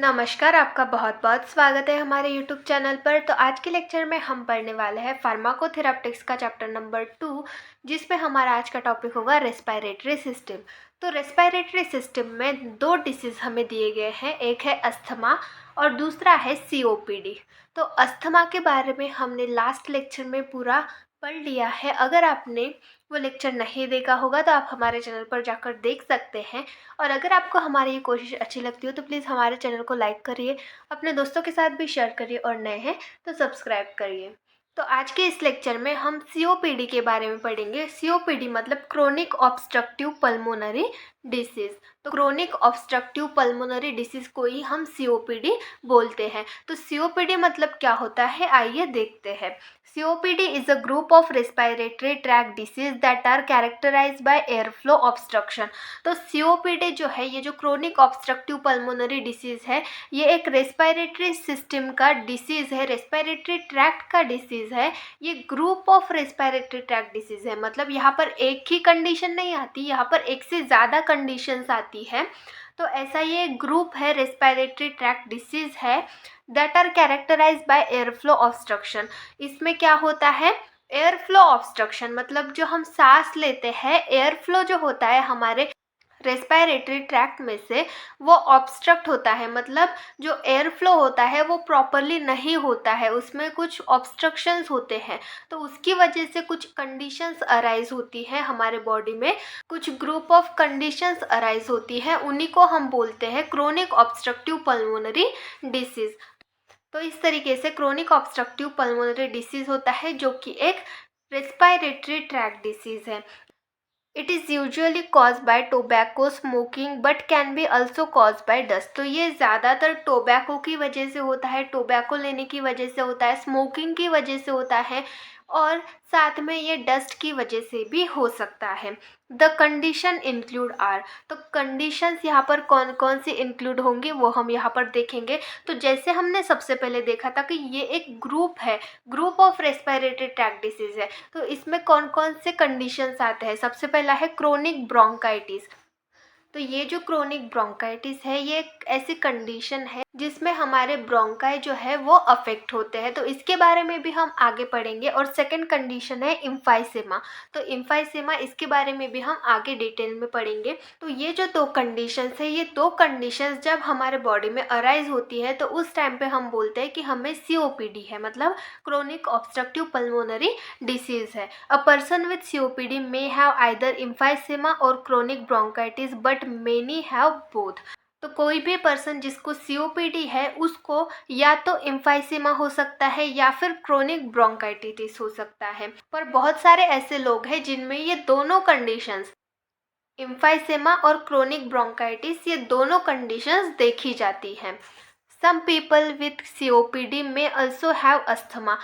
नमस्कार, आपका बहुत-बहुत स्वागत है हमारे यूट्यूब चैनल पर। तो आज के लेक्चर में हम पढ़ने वाले हैं फार्माकोथेरापेutiक्स का चैप्टर नंबर 2, जिसमें हमारा आज का टॉपिक होगा रेस्पिरेटरी सिस्टम। तो रेस्पिरेटरी सिस्टम में 2 डिसीज़ हमें दिए गए हैं, एक है अस्थमा और दूसरा है सीओपीडी। तो अस्थमा के बारे में हमने लास्ट लेक्चर में पूरा पढ़ लिया है। अगर आपने वो लेक्चर नहीं देखा होगा तो आप हमारे चैनल पर जाकर देख सकते हैं। और अगर आपको हमारी ये कोशिश अच्छी लगती हो तो प्लीज़ हमारे चैनल को लाइक करिए, अपने दोस्तों के साथ भी शेयर करिए और नए हैं तो सब्सक्राइब करिए। तो आज के इस लेक्चर में हम सीओपीडी के बारे में पढ़ेंगे। सीओपीडी मतलब क्रोनिक ऑब्स्ट्रक्टिव पल्मोनरी डिसीज़। तो क्रोनिक ऑब्स्ट्रक्टिव पल्मोनरी डिसीज़ को ही हम सीओपीडी बोलते हैं। तो सीओपीडी मतलब क्या होता है, आइए देखते हैं। COPD is a group of respiratory tract disease that are characterized by airflow obstruction। तो COPD जो है, ये जो क्रोनिक ऑब्स्ट्रक्टिव पल्मोनरी डिसीज़ है, ये एक रेस्पिरेटरी सिस्टम का डिसीज़ है, रेस्पिरेटरी ट्रैक्ट का डिसीज़ है। ये group of respiratory tract disease है, मतलब यहाँ पर एक ही कंडीशन नहीं आती, यहाँ पर एक से ज़्यादा कंडीशंस आती है। तो ऐसा ये ग्रुप है, रेस्पिरेटरी ट्रैक्ट डिसीज़ है that are characterized by air flow obstruction. इसमें क्या होता है, एयर फ्लो ऑब्स्ट्रक्शन मतलब जो हम सांस लेते हैं, एयर फ्लो जो होता है हमारे रेस्पिरेटरी ट्रैक्ट में से वो ऑब्स्ट्रक्ट होता है, मतलब जो एयर फ्लो होता है वो प्रॉपरली नहीं होता है, उसमें कुछ ऑब्स्ट्रक्शंस होते हैं। तो उसकी वजह से कुछ कंडीशंस अराइज होती हैं हमारे बॉडी में, कुछ ग्रुप ऑफ कंडीशंस अराइज होती हैं, उन्हीं को हम बोलते हैं क्रोनिक ऑब्स्ट्रक्टिव पल्मोनरी डिसीज़। तो इस तरीके से क्रोनिक ऑब्स्ट्रक्टिव पल्मोनरी डिसीज़ होता है जो कि एक रेस्पिरेटरी ट्रैक्ट डिसीज़ है। It is usually cause by tobacco smoking but can be also cause by dust. तो ये ज़्यादातर टोबैको की वजह से होता है, टोबैको लेने की वजह से होता है, स्मोकिंग की वजह से होता है और साथ में ये डस्ट की वजह से भी हो सकता है। The condition include are. तो कंडीशंस यहाँ पर कौन कौन सी इंक्लूड होंगी वो हम यहाँ पर देखेंगे। तो जैसे हमने सबसे पहले देखा था कि ये एक ग्रुप है, group of respiratory tract disease है। तो इसमें कौन कौन से कंडीशंस आते हैं, सबसे पहला है क्रोनिक ब्रोंकाइटिस। तो ये जो क्रोनिक ब्रोंकाइटिस है, ये एक ऐसी कंडीशन है जिसमें हमारे ब्रोंकाई जो है वो अफेक्ट होते हैं। तो इसके बारे में भी हम आगे पढ़ेंगे। और सेकंड कंडीशन है इम्फाइसेमा। तो इम्फाइसेमा, इसके बारे में भी हम आगे डिटेल में पढ़ेंगे। तो ये जो 2 कंडीशंस है, ये 2 कंडीशंस जब हमारे बॉडी में अराइज होती है तो उस टाइम पे हम बोलते हैं कि हमें सीओपीडी है, मतलब क्रोनिक ऑब्स्ट्रक्टिव पल्मोनरी डिसीज़ है। A person with COPD may have either emphysema और chronic bronchitis but many have both. तो कोई भी पर्सन जिसको सीओपीडी है उसको या तो इम्फाइसेमा हो सकता है या फिर क्रोनिक ब्रोंकाइटिस हो सकता है। पर बहुत सारे ऐसे लोग हैं जिनमें ये दोनों कंडीशंस, इम्फाइसेमा और क्रोनिक ब्रोंकाइटिस, ये दोनों कंडीशंस देखी जाती हैं। सम पीपल विथ सीओपीडी में अल्सो हैव अस्थमा।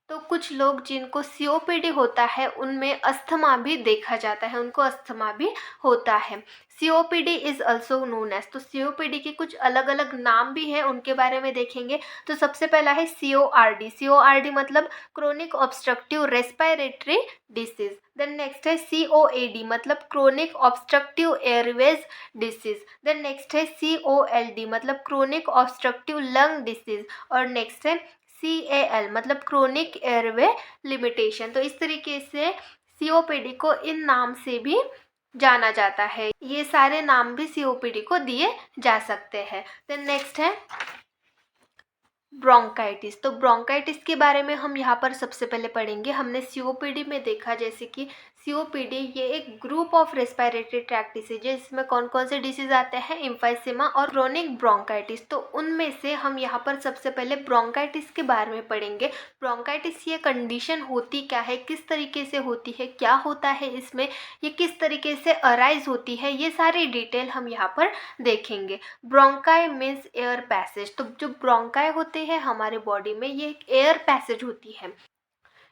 तो कुछ लोग जिनको सीओपीडी होता है उनमें अस्थमा भी देखा जाता है, उनको अस्थमा भी होता है। COPD is also known as. तो सीओपीडी के कुछ अलग अलग नाम भी हैं, उनके बारे में देखेंगे। तो सबसे पहला है सीओआरडी। सीओआरडी मतलब chronic obstructive respiratory disease. Then next है सीओएडी मतलब chronic obstructive airways disease. Then next है सीओएलडी मतलब क्रोनिक ऑब्स्ट्रक्टिव लंग डिसीज। और नेक्स्ट है CAL मतलब क्रोनिक एयरवे लिमिटेशन। तो इस तरीके से सीओपीडी को इन नाम से भी जाना जाता है। ये सारे नाम भी सीओपीडी को दिए जा सकते हैं। देन नेक्स्ट है ब्रोंकाइटिस। तो ब्रोंकाइटिस के बारे में हम यहाँ पर सबसे पहले पढ़ेंगे। हमने सीओपीडी में देखा जैसे कि सीओपीडी ये एक group of respiratory tract disease है, इसमें कौन कौन से डिसीज आते हैं, इम्फाइसेमा और क्रोनिक ब्रोंकाइटिस। तो उनमें से हम यहाँ पर सबसे पहले ब्रोंकाइटिस के बारे में पढ़ेंगे। ब्रोंकाइटिस ये कंडीशन होती क्या है, किस तरीके से होती है, क्या होता है इसमें, ये किस तरीके से अराइज होती है, ये सारी डिटेल हम यहाँ पर देखेंगे। Bronchi means air passage. तो जो ब्रोंकाई होते हैं हमारे बॉडी में, ये एक एयर पैसेज होती है।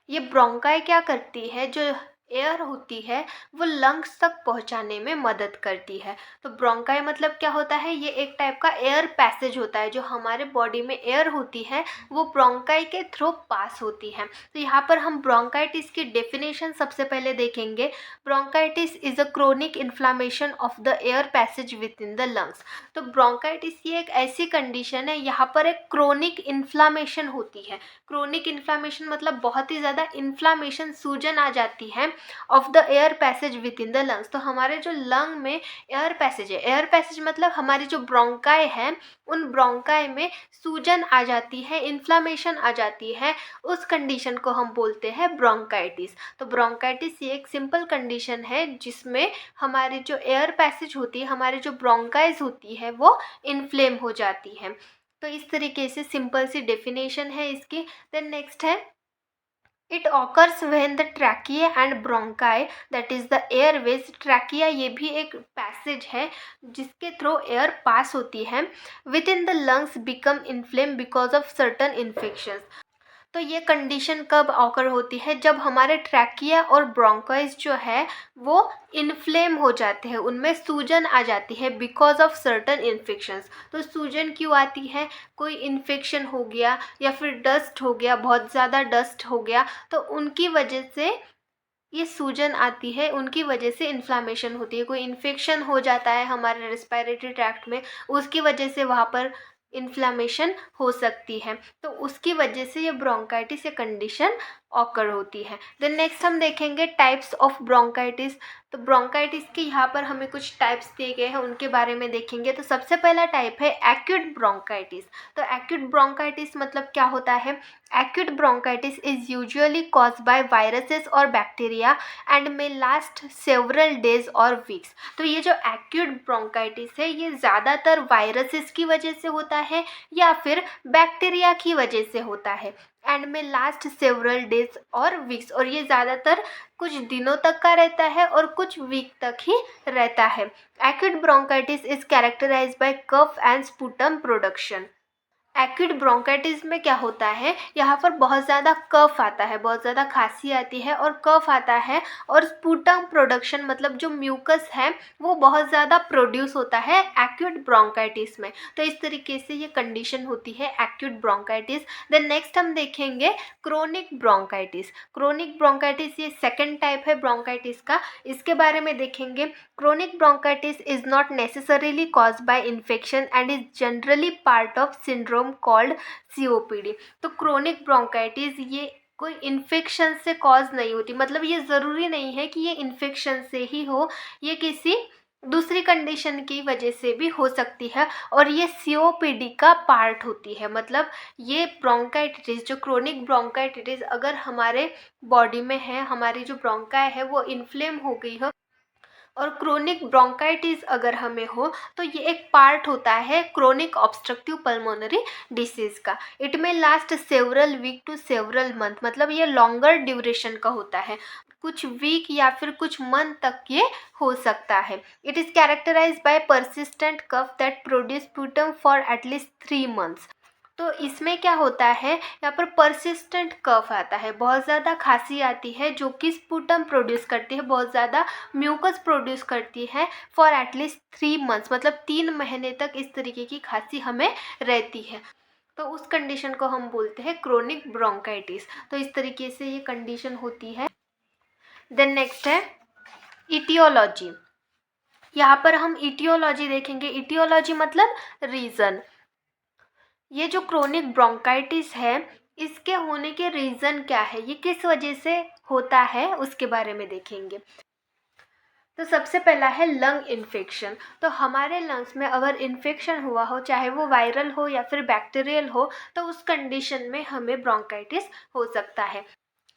ये ब्रोंकाई क्या करती है, जो एयर होती है वो लंग्स तक पहुंचाने में मदद करती है। तो ब्रोंकाई मतलब क्या होता है, ये एक टाइप का एयर पैसेज होता है। जो हमारे बॉडी में एयर होती है वो ब्रोंकाई के थ्रू पास होती है। तो यहाँ पर हम ब्रोंकाइटिस की डेफिनेशन सबसे पहले देखेंगे। Bronchitis is a chronic inflammation of the air passage with in the lungs. तो ब्रोंकाइटिस ये एक ऐसी कंडीशन है, यहाँ पर एक क्रोनिक इन्फ्लामेशन होती है। क्रोनिक इन्फ्लामेशन मतलब बहुत ही ज़्यादा इन्फ्लामेशन, सूजन आ जाती है of the air passage with in the lungs. तो हमारे जो लंग में एयर पैसेज है, एयर पैसेज मतलब हमारी जो ब्रोंकाई है उन ब्रोंकाई में सूजन आ जाती है, इन्फ्लामेशन आ जाती है, उस कंडीशन को हम बोलते हैं ब्रोंकाइटिस। तो ब्रोंकाइटिस ये एक सिंपल कंडीशन है जिसमें हमारी जो एयर पैसेज होती है, हमारी जो ब्रोंकाइज होती है वो इन्फ्लेम हो जाती है। तो इस तरीके से सिंपल सी डेफिनेशन है इसकी। देन नेक्स्ट है, it occurs when the trachea and bronchi that is the Airways. Trachea ये भी एक पैसेज है जिसके थ्रू एयर पास होती है। With in the lungs become inflame because of certain infections. तो ये कंडीशन कब ऑकर होती है, जब हमारे ट्रैकिया और ब्रोंकाइज जो है वो इन्फ्लेम हो जाते हैं, उनमें सूजन आ जाती है बिकॉज ऑफ सर्टन इन्फेक्शंस। तो सूजन क्यों आती है, कोई इन्फेक्शन हो गया या फिर डस्ट हो गया, बहुत ज़्यादा डस्ट हो गया, तो उनकी वजह से ये सूजन आती है, उनकी वजह से इन्फ्लामेशन होती है। कोई इन्फेक्शन हो जाता है हमारे रेस्पिरेटरी ट्रैक्ट में, उसकी वजह से वहाँ पर इन्फ्लामेशन हो सकती है। तो उसकी वजह से ये ब्रोंकाइटिस या कंडीशन ऑकर होती है। देन नेक्स्ट हम देखेंगे टाइप्स ऑफ ब्रोंकाइटिस। तो ब्रोंकाइटिस के यहाँ पर हमें कुछ टाइप्स दिए गए हैं, उनके बारे में देखेंगे। तो सबसे पहला टाइप है एक्यूट ब्रोंकाइटिस। तो एक्यूट ब्रोंकाइटिस मतलब क्या होता है, acute bronchitis is usually caused by viruses और bacteria and may last several days और वीक्स। तो ये जो एक्यूट ब्रोंकाइटिस है ये ज़्यादातर वायरसेस की वजह से होता है या फिर बैक्टीरिया की वजह से होता है, एंड में लास्ट सेवरल डेज और वीक्स। और ये ज़्यादातर कुछ दिनों तक का रहता है और कुछ वीक तक ही रहता है। Acute bronchitis is characterized by cough and sputum production. Acute bronchitis में क्या होता है, यहाँ पर बहुत ज़्यादा कफ आता है, बहुत ज़्यादा खांसी आती है और कफ आता है, और स्पूटम प्रोडक्शन मतलब जो म्यूकस है वो बहुत ज़्यादा प्रोड्यूस होता है एक्यूट ब्रोंकाइटिस में। तो इस तरीके से ये कंडीशन होती है एक्यूट ब्रोंकाइटिस। देन नेक्स्ट हम देखेंगे क्रोनिक ब्रोंकाइटिस। क्रोनिक ब्रोंकाइटिस ये सेकेंड टाइप है ब्रोंकाइटिस का, इसके बारे में देखेंगे। Chronic bronchitis is not necessarily caused by infection and is generally part of syndrome called COPD। तो क्रोनिक ब्रोंकाइटिस ये कोई इन्फेक्शन से कॉज नहीं होती, मतलब ये ज़रूरी नहीं है कि ये इन्फेक्शन से ही हो, ये किसी दूसरी कंडीशन की वजह से भी हो सकती है, और ये COPD का पार्ट होती है। मतलब ये ब्रोंकाइटिस, जो क्रोनिक ब्रोंकाइटिस अगर हमारे बॉडी में है, हमारी जो ब्रोंकाई है वो इन्फ्लेम हो गई हो और क्रोनिक ब्रोंकाइटिस अगर हमें हो, तो ये एक पार्ट होता है क्रोनिक ऑब्स्ट्रक्टिव पल्मोनरी डिसीज का। इट में last several week to several month, मतलब ये लॉन्गर ड्यूरेशन का होता है, कुछ वीक या फिर कुछ मंथ तक ये हो सकता है। It is characterized by persistent cough that produce sputum for at least 3 months. तो इसमें क्या होता है, यहाँ पर परसिस्टेंट कफ आता है, बहुत ज़्यादा खांसी आती है जो कि स्पूटम प्रोड्यूस करती है, बहुत ज़्यादा म्यूकस प्रोड्यूस करती है फॉर एटलीस्ट 3 मंथ्स, मतलब 3 महीने तक इस तरीके की खांसी हमें रहती है। तो उस कंडीशन को हम बोलते हैं क्रोनिक ब्रोंकाइटिस। तो इस तरीके से ये कंडीशन होती है। देन नेक्स्ट है इटियोलॉजी। यहाँ पर हम इटियोलॉजी देखेंगे। इटियोलॉजी मतलब रीज़न। ये जो क्रोनिक ब्रोंकाइटिस है इसके होने के रीज़न क्या है, ये किस वजह से होता है, उसके बारे में देखेंगे। तो सबसे पहला है लंग इन्फेक्शन। तो हमारे लंग्स में अगर इन्फेक्शन हुआ हो, चाहे वो वायरल हो या फिर बैक्टीरियल हो, तो उस कंडीशन में हमें ब्रोंकाइटिस हो सकता है।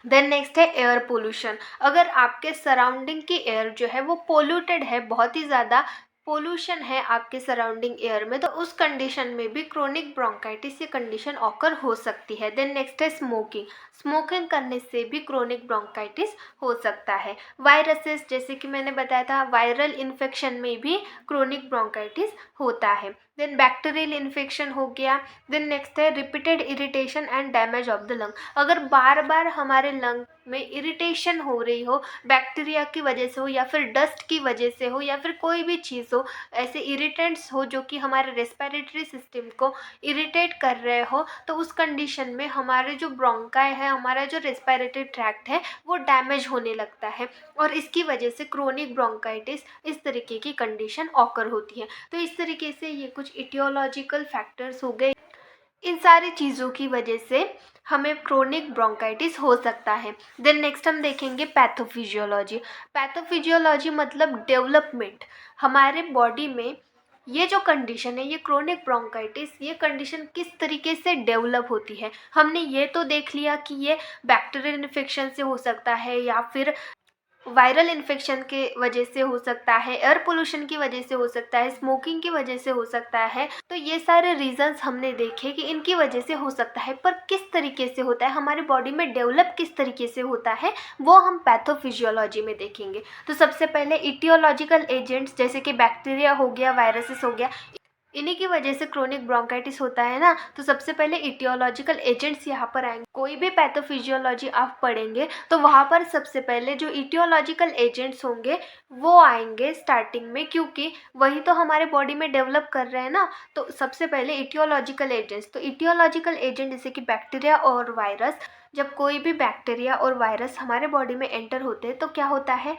देन नेक्स्ट है एयर पोल्यूशन। अगर आपके सराउंडिंग की एयर जो है वो पोल्यूटेड है, बहुत ही ज़्यादा पोल्यूशन है आपके सराउंडिंग एयर में, तो उस कंडीशन में भी क्रोनिक ब्रोंकाइटिस ये कंडीशन ऑकर हो सकती है। देन नेक्स्ट है स्मोकिंग। स्मोकिंग करने से भी क्रोनिक ब्रोंकाइटिस हो सकता है। वायरसेस, जैसे कि मैंने बताया था, वायरल इन्फेक्शन में भी क्रोनिक ब्रोंकाइटिस होता है। देन बैक्टीरियल इन्फेक्शन हो गया। देन नेक्स्ट है repeated irritation and damage of the lung. अगर बार बार हमारे लंग में इरिटेशन हो रही हो, बैक्टीरिया की वजह से हो या फिर डस्ट की वजह से हो या फिर कोई भी चीज़ हो, ऐसे इरिटेंट्स हो जो कि हमारे रेस्पिरेटरी सिस्टम को इरिटेट कर रहे हो, तो उस कंडीशन में हमारे जो ब्रोंकाई है, हमारा जो रेस्पिरेटरी ट्रैक्ट है, वो डैमेज होने लगता है और इसकी वजह से क्रोनिक ब्रोंकाइटिस इस तरीके की कंडीशन ऑकर होती है। तो इस तरीके से ये कुछ इटियोलॉजिकल फैक्टर्स हो गए। इन सारी चीज़ों की वजह से हमें क्रोनिक ब्रोंकाइटिस हो सकता है। देन नेक्स्ट हम देखेंगे पैथोफिजियोलॉजी। पैथोफिजियोलॉजी मतलब डेवलपमेंट। हमारे बॉडी में ये जो कंडीशन है, ये क्रोनिक ब्रोंकाइटिस, ये कंडीशन किस तरीके से डेवलप होती है। हमने ये तो देख लिया कि ये बैक्टीरियल इन्फेक्शन से हो सकता है या फिर वायरल इन्फेक्शन के वजह से हो सकता है, एयर पोल्यूशन की वजह से हो सकता है, स्मोकिंग की वजह से हो सकता है। तो ये सारे रीजंस हमने देखे कि इनकी वजह से हो सकता है, पर किस तरीके से होता है, हमारी बॉडी में डेवलप किस तरीके से होता है, वो हम पैथोफिजियोलॉजी में देखेंगे। तो सबसे पहले इटियोलॉजिकल एजेंट्स जैसे कि बैक्टीरिया हो गया, वायरसेस हो गया, इन्हीं की वजह से क्रोनिक ब्रोंकाइटिस होता है ना। तो सबसे पहले इटियोलॉजिकल एजेंट्स यहाँ पर आएंगे। कोई भी पैथोफिजियोलॉजी आप पढ़ेंगे तो वहाँ पर सबसे पहले जो इटियोलॉजिकल एजेंट्स होंगे वो आएंगे स्टार्टिंग में, क्योंकि वही तो हमारे बॉडी में डेवलप कर रहे हैं ना। तो सबसे पहले इटियोलॉजिकल एजेंट्स, तो इटियोलॉजिकल एजेंट जैसे कि बैक्टीरिया और वायरस, जब कोई भी बैक्टीरिया और वायरस हमारे बॉडी में एंटर होते हैं तो क्या होता है,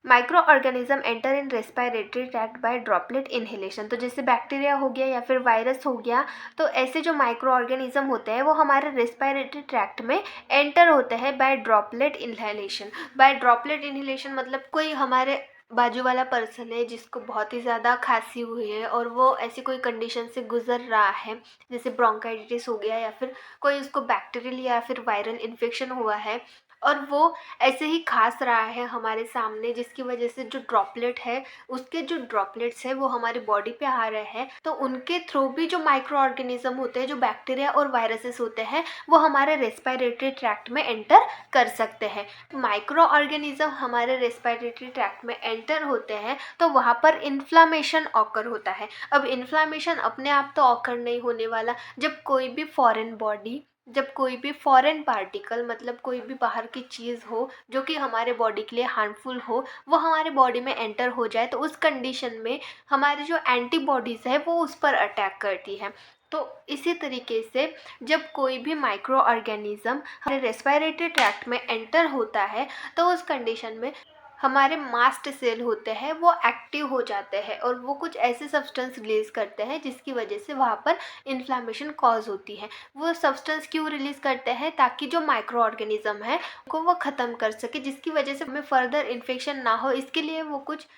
micro organism enter in respiratory tract by droplet inhalation. तो जैसे बैक्टीरिया हो गया या फिर वायरस हो गया, तो ऐसे जो माइक्रो ऑर्गेनिज्म होते हैं वो हमारे रेस्पिरेटरी ट्रैक्ट में एंटर होते हैं by droplet inhalation. By droplet inhalation मतलब कोई हमारे बाजू वाला पर्सन है जिसको बहुत ही ज़्यादा खांसी हुई है और वो ऐसी कोई कंडीशन से गुजर रहा है, जैसे ब्रोंकाइटिस हो गया या फिर कोई उसको बैक्टीरियल या फिर वायरल इन्फेक्शन हुआ है, और वो ऐसे ही खांस रहा है हमारे सामने, जिसकी वजह से जो ड्रॉपलेट है, उसके जो ड्रॉपलेट्स है वो हमारी बॉडी पे आ रहे हैं, तो उनके थ्रू भी जो माइक्रो ऑर्गेनिज्म होते हैं, जो बैक्टीरिया और वायरसेस होते हैं, वो हमारे रेस्पिरेटरी ट्रैक्ट में एंटर कर सकते हैं। माइक्रो ऑर्गेनिज्म हमारे रेस्पिरेटरी ट्रैक्ट में एंटर होते हैं तो वहाँ पर इन्फ्लामेशन ऑकर होता है। अब इन्फ्लामेशन अपने आप तो ऑकर नहीं होने वाला। जब कोई भी फॉरेन पार्टिकल मतलब कोई भी बाहर की चीज़ हो जो कि हमारे बॉडी के लिए हार्मफुल हो, वो हमारे बॉडी में एंटर हो जाए, तो उस कंडीशन में हमारी जो एंटीबॉडीज़ है वो उस पर अटैक करती है। तो इसी तरीके से जब कोई भी माइक्रो ऑर्गेनिज्म हमारे रेस्पिरेटरी ट्रैक्ट में एंटर होता है तो उस कंडीशन में हमारे मास्ट सेल होते हैं वो एक्टिव हो जाते हैं और वो कुछ ऐसे सब्सटेंस रिलीज करते हैं जिसकी वजह से वहाँ पर इन्फ्लामेशन कॉज होती है। वो सब्सटेंस क्यों रिलीज करते हैं, ताकि जो माइक्रो ऑर्गेनिज्म है को वो ख़त्म कर सके, जिसकी वजह से हमें फर्दर इन्फेक्शन ना हो, इसके लिए वो कुछ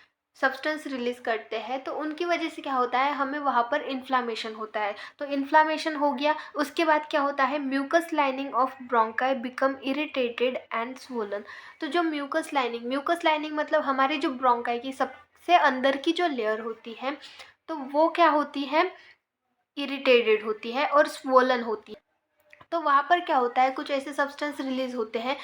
सब्सटेंस रिलीज करते हैं। तो उनकी वजह से क्या होता है, हमें वहाँ पर इन्फ्लामेशन होता है। तो इन्फ्लामेशन हो गया, उसके बाद क्या होता है, mucus lining of bronchi become irritated and swollen. तो जो म्यूकस लाइनिंग मतलब हमारे जो ब्रोंकाई की सबसे अंदर की जो लेयर होती है, तो वो क्या होती है, इरिटेटेड होती है और स्वोलन होती है। तो वहाँ पर क्या होता है, कुछ ऐसे सब्सटेंस रिलीज होते हैं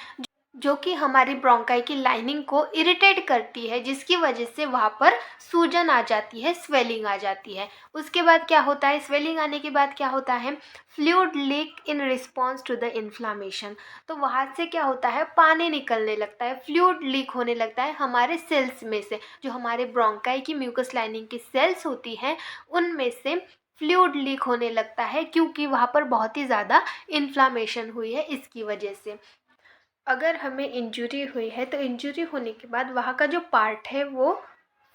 जो कि हमारी ब्रोंकाई की लाइनिंग को इरिटेट करती है, जिसकी वजह से वहाँ पर सूजन आ जाती है, स्वेलिंग आ जाती है। उसके बाद क्या होता है, स्वेलिंग आने के बाद क्या होता है, fluid leak in response to the inflammation. तो वहाँ से क्या होता है, पानी निकलने लगता है, फ्लूइड लीक होने लगता है हमारे सेल्स में से। जो हमारे ब्रोंकाई की म्यूकस लाइनिंग की सेल्स होती हैं उनमें से फ्लूइड लीक होने लगता है, क्योंकि वहाँ पर बहुत ही ज़्यादा इन्फ्लामेशन हुई है इसकी वजह से। अगर हमें इंजरी हुई है तो इंजरी होने के बाद वहाँ का जो पार्ट है वो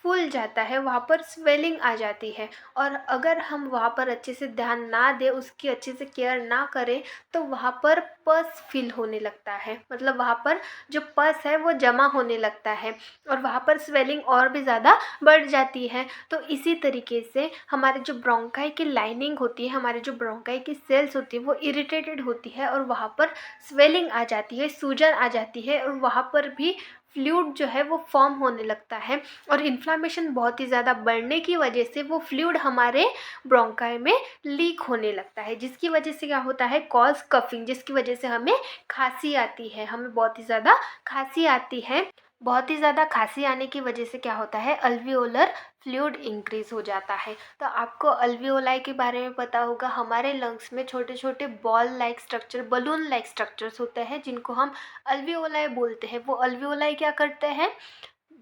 फूल जाता है, वहाँ पर स्वेलिंग आ जाती है। और अगर हम वहाँ पर अच्छे से ध्यान ना दें, उसकी अच्छे से केयर ना करें, तो वहाँ पर पस फील होने लगता है, मतलब वहाँ पर जो पस है वो जमा होने लगता है और वहाँ पर स्वेलिंग और भी ज़्यादा बढ़ जाती है। तो इसी तरीके से हमारे जो ब्रोंकाई की लाइनिंग होती है, हमारे जो ब्रोंकाई की सेल्स होती है वो इरिटेटेड होती है और वहाँ पर स्वेलिंग आ जाती है, सूजन आ जाती है और वहाँ पर भी फ्लूइड जो है वो फॉर्म होने लगता है। और इन्फ्लामेशन बहुत ही ज़्यादा बढ़ने की वजह से वो फ्लूइड हमारे ब्रोंकाई में लीक होने लगता है, जिसकी वजह से क्या होता है, कॉज कफिंग, जिसकी वजह से हमें खांसी आती है, हमें बहुत ही ज़्यादा खांसी आती है, बहुत ही ज़्यादा खांसी आने की वजह से क्या होता है, अल्वियोलर फ्लूइड इंक्रीज हो जाता है। तो आपको अल्वियोलाई के बारे में पता होगा, हमारे लंग्स में छोटे छोटे ball like structure, balloon like structures होते हैं जिनको हम अल्वियोलाई बोलते हैं। वो अल्वियोलाई क्या करते हैं,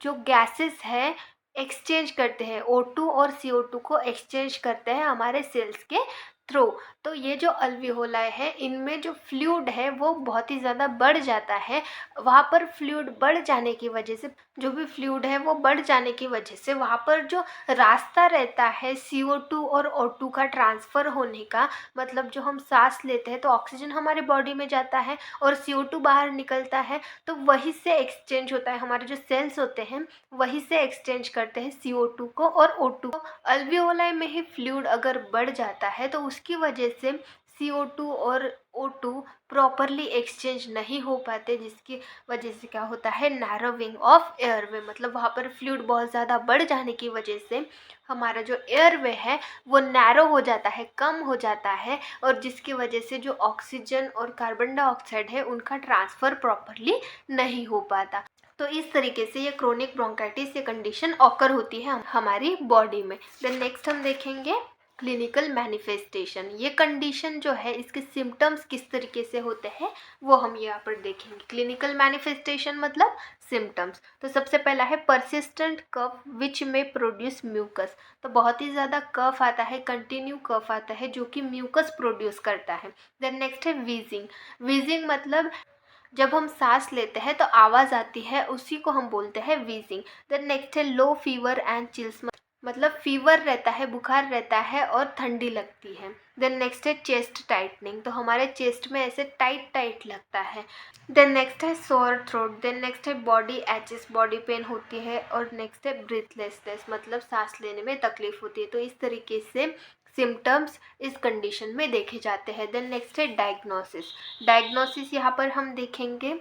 जो गैसेस है एक्सचेंज करते हैं, O2 और CO2 को एक्सचेंज करते हैं हमारे सेल्स के थ्रू। तो ये जो अल्वियोलाई है, इनमें जो फ्लूइड है वो बहुत ही ज़्यादा बढ़ जाता है। वहाँ पर फ्लूइड बढ़ जाने की वजह से, जो भी फ्लूइड है वो बढ़ जाने की वजह से वहाँ पर जो रास्ता रहता है CO2 और O2 का ट्रांसफ़र होने का, मतलब जो हम सांस लेते हैं तो ऑक्सीजन हमारे बॉडी में जाता है और CO2 बाहर निकलता है, तो वहीं से एक्सचेंज होता है। हमारे जो सेल्स होते हैं वहीं से एक्सचेंज करते हैं CO2 को और O2 को। अल्वियोलाई में ही फ्लूइड अगर बढ़ जाता है तो उसकी वजह से CO2 और O2 प्रॉपरली एक्सचेंज नहीं हो पाते, जिसकी वजह से क्या होता है, नैरोविंग ऑफ एयरवे, मतलब वहाँ पर फ्लूइड बहुत ज़्यादा बढ़ जाने की वजह से हमारा जो एयरवे है वो नैरो हो जाता है, कम हो जाता है, और जिसकी वजह से जो ऑक्सीजन और कार्बन डाइऑक्साइड है उनका ट्रांसफ़र प्रॉपरली नहीं हो पाता। तो इस तरीके से ये क्रोनिक ब्रोंकाइटिस ये कंडीशन ऑकर होती है हमारी बॉडी में। देन नेक्स्ट हम देखेंगे क्लिनिकल मैनिफेस्टेशन। ये कंडीशन जो है, इसके सिम्टम्स किस तरीके से होते हैं वो हम यहाँ पर देखेंगे। क्लिनिकल मैनिफेस्टेशन मतलब सिम्टम्स। तो सबसे पहला है परसिस्टेंट कफ विच में प्रोड्यूस म्यूकस। तो बहुत ही ज़्यादा कफ आता है, कंटिन्यू कफ आता है जो कि म्यूकस प्रोड्यूस करता है। देन नेक्स्ट है वीजिंग। वीजिंग मतलब जब हम सांस लेते हैं तो आवाज़ आती है, उसी को हम बोलते हैं वीजिंग। देन नेक्स्ट है लो फीवर एंड चिल्स, मतलब फीवर रहता है, बुखार रहता है और ठंडी लगती है। देन नेक्स्ट है चेस्ट टाइटनिंग, तो हमारे चेस्ट में ऐसे टाइट टाइट लगता है। देन नेक्स्ट है सोर थ्रोट। देन नेक्स्ट है बॉडी एचेस, बॉडी पेन होती है। और नेक्स्ट है ब्रीथलेसनेस, मतलब सांस लेने में तकलीफ होती है। तो इस तरीके से सिम्टम्स इस कंडीशन में देखे जाते हैं। देन नेक्स्ट है डायग्नोसिस। डायग्नोसिस यहाँ पर हम देखेंगे,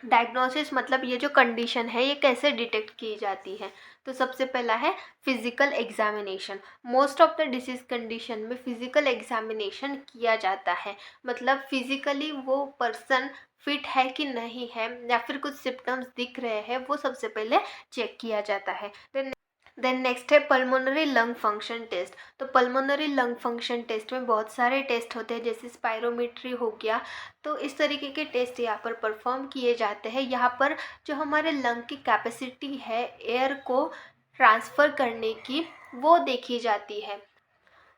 डायग्नोसिस मतलब ये जो कंडीशन है ये कैसे डिटेक्ट की जाती है। तो सबसे पहला है physical examination. Most of the disease condition में फिजिकल एग्जामिनेशन किया जाता है, मतलब फिजिकली वो पर्सन फिट है कि नहीं है, या फिर कुछ सिम्टम्स दिख रहे हैं, वो सबसे पहले चेक किया जाता है। देन नेक्स्ट है पल्मोनरी लंग फंक्शन टेस्ट। तो पल्मोनरी लंग फंक्शन टेस्ट में बहुत सारे टेस्ट होते हैं, जैसे स्पायरोमेट्री हो गया। तो इस तरीके के टेस्ट यहाँ पर परफॉर्म किए जाते हैं। यहाँ पर जो हमारे लंग की कैपेसिटी है एयर को ट्रांसफ़र करने की, वो देखी जाती है।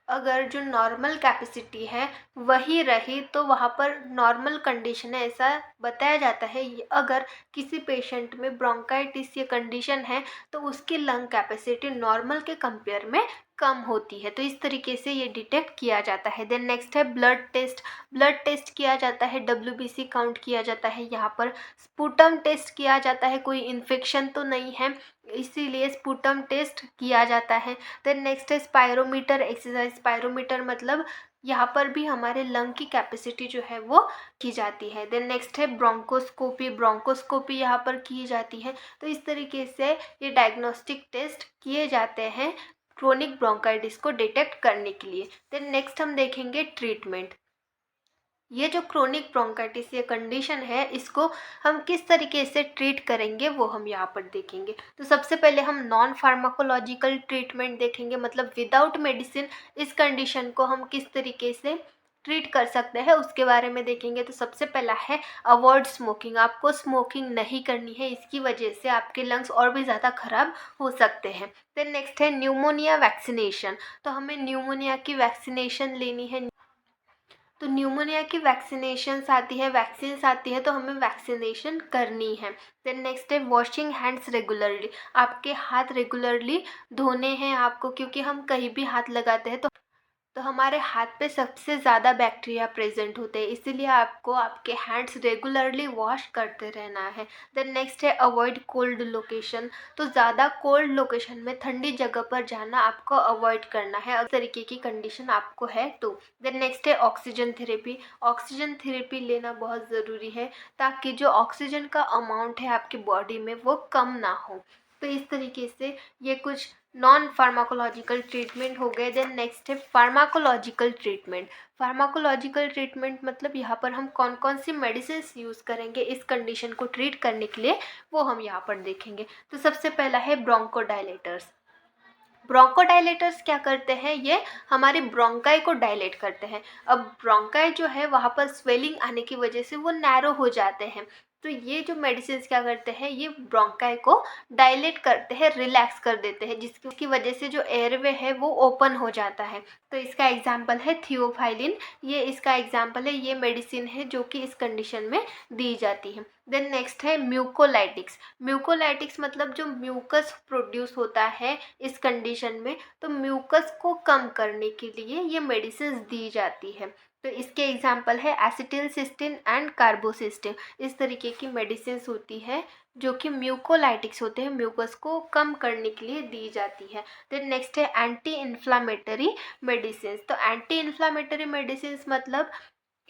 अगर जो नॉर्मल कैपेसिटी है वही रही तो वहाँ पर नॉर्मल कंडीशन है, ऐसा बताया जाता है। अगर किसी पेशेंट में ब्रोंकाइटिस ये कंडीशन है तो उसकी लंग कैपेसिटी नॉर्मल के कंपेयर में कम होती है। तो इस तरीके से ये डिटेक्ट किया जाता है। देन नेक्स्ट है ब्लड टेस्ट। ब्लड टेस्ट किया जाता है, WBC काउंट किया जाता है, यहाँ पर स्पूटम टेस्ट किया जाता है, कोई इन्फेक्शन तो नहीं है इसीलिए स्पूटम टेस्ट किया जाता है। देन नेक्स्ट है स्पायरोमीटर एक्सरसाइज। स्पायरोमीटर मतलब यहाँ पर भी हमारे लंग की कैपेसिटी जो है वो की जाती है। देन नेक्स्ट है ब्रोंकोस्कोपी। ब्रोंकोस्कोपी यहाँ पर की जाती है। तो इस तरीके से ये डायग्नोस्टिक टेस्ट किए जाते हैं क्रोनिक ब्रोंकाइटिस को डिटेक्ट करने के लिए। देन नेक्स्ट हम देखेंगे ट्रीटमेंट। ये जो क्रोनिक ब्रोंकाइटिस ये कंडीशन है, इसको हम किस तरीके से ट्रीट करेंगे वो हम यहाँ पर देखेंगे। तो सबसे पहले हम नॉन फार्माकोलॉजिकल ट्रीटमेंट देखेंगे, मतलब विदाउट मेडिसिन इस कंडीशन को हम किस तरीके से ट्रीट कर सकते हैं उसके बारे में देखेंगे। तो सबसे पहला है अवॉइड स्मोकिंग। आपको स्मोकिंग नहीं करनी है, इसकी वजह से आपके लंग्स और भी ज़्यादा खराब हो सकते हैं। देन नेक्स्ट है न्यूमोनिया वैक्सीनेशन। तो हमें न्यूमोनिया की वैक्सीनेशन लेनी है। तो न्यूमोनिया की वैक्सीनेशंस आती है, वैक्सीन्स आती है, तो हमें वैक्सीनेशन करनी है। देन नेक्स्ट है वॉशिंग हैंड्स रेगुलरली। आपके हाथ रेगुलरली धोने हैं आपको, क्योंकि हम कहीं भी हाथ लगाते हैं तो हमारे हाथ पे सबसे ज़्यादा बैक्टीरिया प्रेजेंट होते हैं, इसीलिए आपको आपके हैंड्स रेगुलरली वॉश करते रहना है। देन नेक्स्ट है अवॉइड कोल्ड लोकेशन। तो ज़्यादा कोल्ड लोकेशन में, ठंडी जगह पर जाना आपको अवॉइड करना है, अगर तरीके की कंडीशन आपको है तो। देन नेक्स्ट है ऑक्सीजन थेरेपी। ऑक्सीजन थेरेपी लेना बहुत ज़रूरी है, ताकि जो ऑक्सीजन का अमाउंट है आपकी बॉडी में वो कम ना हो। तो इस तरीके से ये कुछ नॉन फार्माकोलॉजिकल ट्रीटमेंट हो गए। देन नेक्स्ट है फार्माकोलॉजिकल ट्रीटमेंट। फार्माकोलॉजिकल ट्रीटमेंट मतलब यहाँ पर हम कौन कौन सी मेडिसिन यूज़ करेंगे इस कंडीशन को ट्रीट करने के लिए, वो हम यहाँ पर देखेंगे। तो सबसे पहला है ब्रोंकोडायलेटर्स। ब्रोंकोडायलेटर्स क्या करते हैं, ये हमारे ब्रोंकाई को डायलेट करते हैं। अब ब्रोंकाई जो है वहाँ पर स्वेलिंग आने की वजह से वो नैरो हो जाते हैं। तो ये जो मेडिसिन क्या करते हैं, ये ब्रोंकाई को डायलेट करते हैं, रिलैक्स कर देते हैं, जिसकी वजह से जो एयरवे है वो ओपन हो जाता है। तो इसका एग्जाम्पल है थियोफाइलिन, ये इसका एग्जाम्पल है, ये मेडिसिन है जो कि इस कंडीशन में दी जाती है। देन नेक्स्ट है म्यूकोलाइटिक्स। म्यूकोलाइटिक्स मतलब जो म्यूकस प्रोड्यूस होता है इस कंडीशन में, तो म्यूकस को कम करने के लिए ये मेडिसिन दी जाती है। तो इसके एग्जाम्पल है एसिटिलसिस्टिन एंड कार्बोसिस्टिन। इस तरीके की मेडिसिन होती है जो कि म्यूकोलाइटिक्स होते हैं, म्यूकस को कम करने के लिए दी जाती है। देन नेक्स्ट है एंटी इन्फ्लामेटरी मेडिसिन। तो एंटी इन्फ्लामेटरी मेडिसिन मतलब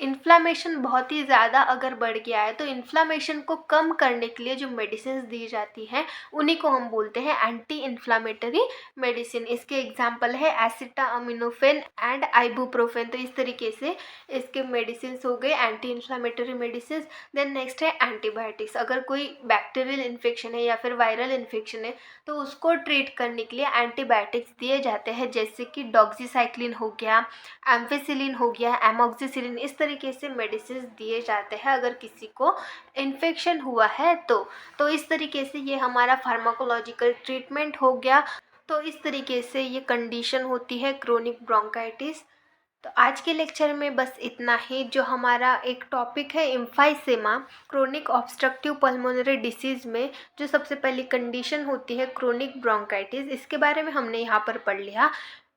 इन्फ्लामेशन बहुत ही ज़्यादा अगर बढ़ गया है तो इन्फ्लामेशन को कम करने के लिए जो मेडिसिन दी जाती हैं उन्हीं को हम बोलते हैं एंटी इन्फ्लामेटरी मेडिसिन। इसके एग्जांपल है एसिटामिनोफेन एंड आइबुप्रोफेन। तो इस तरीके से इसके मेडिसिन हो गए anti inflammatory medicine. Then next है एंटीबायोटिक्स। अगर कोई बैक्टीरियल इन्फेक्शन है या फिर वायरल इन्फेक्शन है तो उसको ट्रीट करने के लिए एंटीबायोटिक्स दिए जाते हैं, जैसे कि डॉक्सीसाइक्लिन हो गया, एम्फिसिलिन हो गया, एमॉक्सिसिलिन। इस तरीके से मेडिसिन दिए जाते हैं अगर किसी को इन्फेक्शन हुआ है तो इस तरीके से ये हमारा फार्माकोलॉजिकल ट्रीटमेंट हो गया। तो इस तरीके से ये कंडीशन होती है क्रोनिक ब्रोंकाइटिस। तो आज के लेक्चर में बस इतना ही। जो हमारा एक टॉपिक है emphysema, chronic obstructive pulmonary disease में जो सबसे पहली कंडीशन होती है क्रोनिक ब्रोंकाइटिस, इसके बारे में हमने यहाँ पर पढ़ लिया।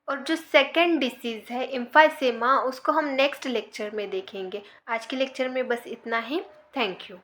और जो सेकेंड डिसीज़ है एम्फाइसेमा, उसको हम नेक्स्ट लेक्चर में देखेंगे। आज के लेक्चर में बस इतना ही। Thank you.